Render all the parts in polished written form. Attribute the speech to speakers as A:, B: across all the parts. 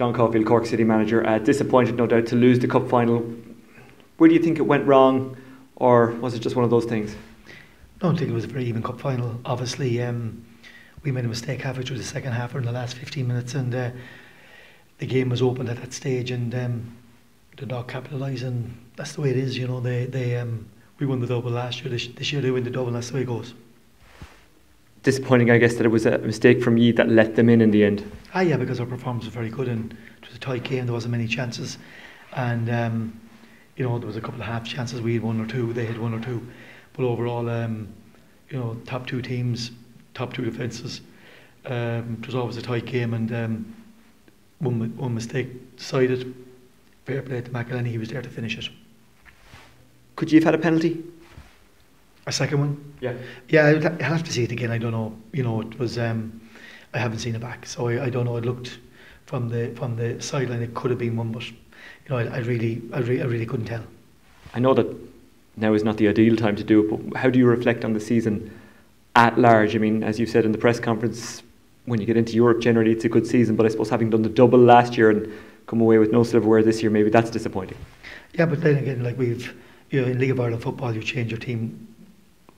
A: John Caulfield, Cork City manager, disappointed no doubt to lose the cup final. Where do you think it went wrong, or was it just one of those things?
B: I don't think it was a very even cup final. Obviously, we made a mistake halfway through the second half or in the last 15 minutes, and the game was open at that stage, and Dundalk capitalised, and that's the way it is. You know, we won the double last year. This year they win the double, and that's the way it goes.
A: Disappointing, I guess, that it was a mistake from you that let them in the end.
B: Yeah, because our performance was very good, and it was a tight game. There wasn't many chances, and you know, there was a couple of half chances. We had one or two, they had one or two, but overall, you know, top two teams, top two defences. It was always a tight game, and one mistake decided. Fair play to McElhenney, he was there to finish it.
A: Could you have had a penalty?
B: A second one?
A: Yeah.
B: Yeah, I'll have to see it again. I don't know. You know, it was. I haven't seen it back, so I don't know. It looked from the sideline. It could have been one, but you know, I really couldn't tell.
A: I know that now is not the ideal time to do it, but how do you reflect on the season at large? I mean, as you said in the press conference, when you get into Europe, generally it's a good season. But I suppose having done the double last year and come away with no silverware this year, maybe that's disappointing. Yeah,
B: but then again, like you know, in League of Ireland football, you change your team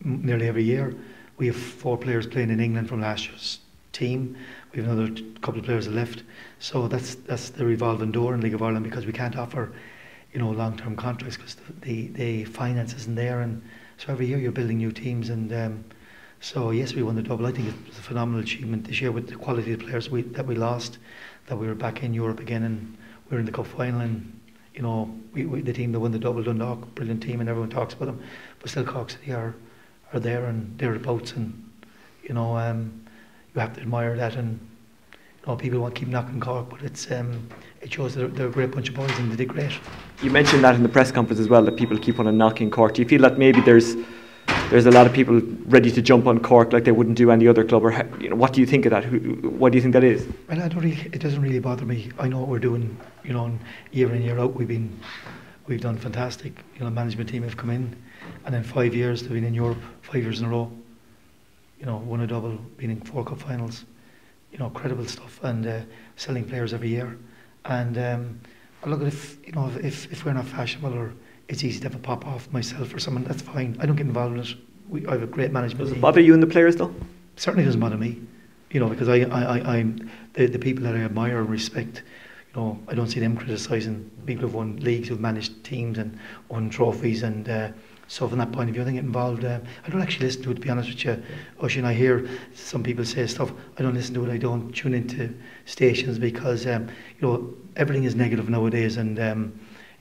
B: nearly every year. We have 4 players playing in England from last year's team. We have another couple of players left. So that's the revolving door in League of Ireland, because we can't offer, you know, long-term contracts because the finance isn't there. And so every year you're building new teams. And so yes, we won the double. I think it was a phenomenal achievement this year with the quality of the players that we lost, that we were back in Europe again, and we were in the cup final. And you know, the team that won the double, Dundalk, brilliant team, and everyone talks about them. But still, Cork City are there and thereabouts, and you know, you have to admire that. And you know, people want to keep knocking Cork, but it shows that they're a great bunch of boys, and they did great. You mentioned that in the press conference as well, that people keep on knocking Cork. Do you feel that maybe there's a lot of people ready to jump on Cork like they wouldn't do any other club, or you know, what do you think of that? What do you think that is? Well, it doesn't really bother me. I know what we're doing. You know, year in year out, we've done fantastic. You know, management team have come in, and in 5 years they've been in Europe 5 years in a row. You know, won a double, been in 4 cup finals. You know, credible stuff, and selling players every year. And look, if we're not fashionable, or it's easy to have a pop off myself or someone, that's fine. I don't get involved in it. I have a great management team. Does it bother you and the players though? Certainly doesn't bother me. You know, because I'm the people that I admire and respect. You know, I don't see them criticising people who've won leagues, who've managed teams and won trophies, and so from that point of view, I don't get involved. I don't actually listen to it, to be honest with you. Oisin, I hear some people say stuff. I don't listen to it. I don't tune into stations, because you know, everything is negative nowadays, and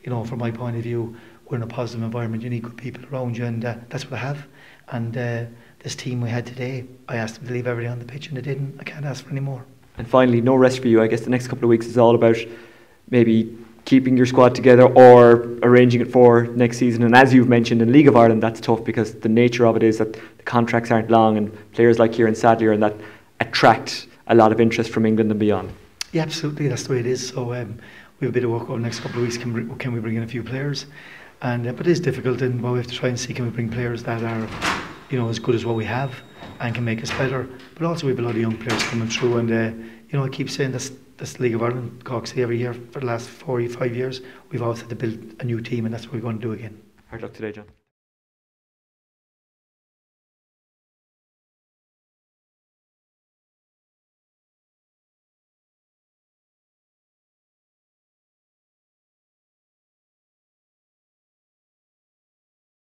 B: you know, from my point of view, we're in a positive environment. You need good people around you, and that's what I have. And this team we had today, I asked them to leave everything on the pitch, and they didn't. I can't ask for any more. And finally, no rest for you. I guess the next couple of weeks is all about maybe keeping your squad together or arranging it for next season. And as you've mentioned, in League of Ireland, that's tough, because the nature of it is that the contracts aren't long, and players like Kieran Sadlier and that attract a lot of interest from England and beyond. Yeah, absolutely. That's the way it is. So we have a bit of work over the next couple of weeks. Can we bring in a few players? And but it is difficult, and we have to try and see, can we bring players that are, you know, as good as what we have and can make us better. But also we have a lot of young players coming through, and you know, I keep saying this League of Ireland, Cork City, every year for the last 4 or 5 years, we've always had to build a new team, and that's what we're going to do again. Hard luck today, John.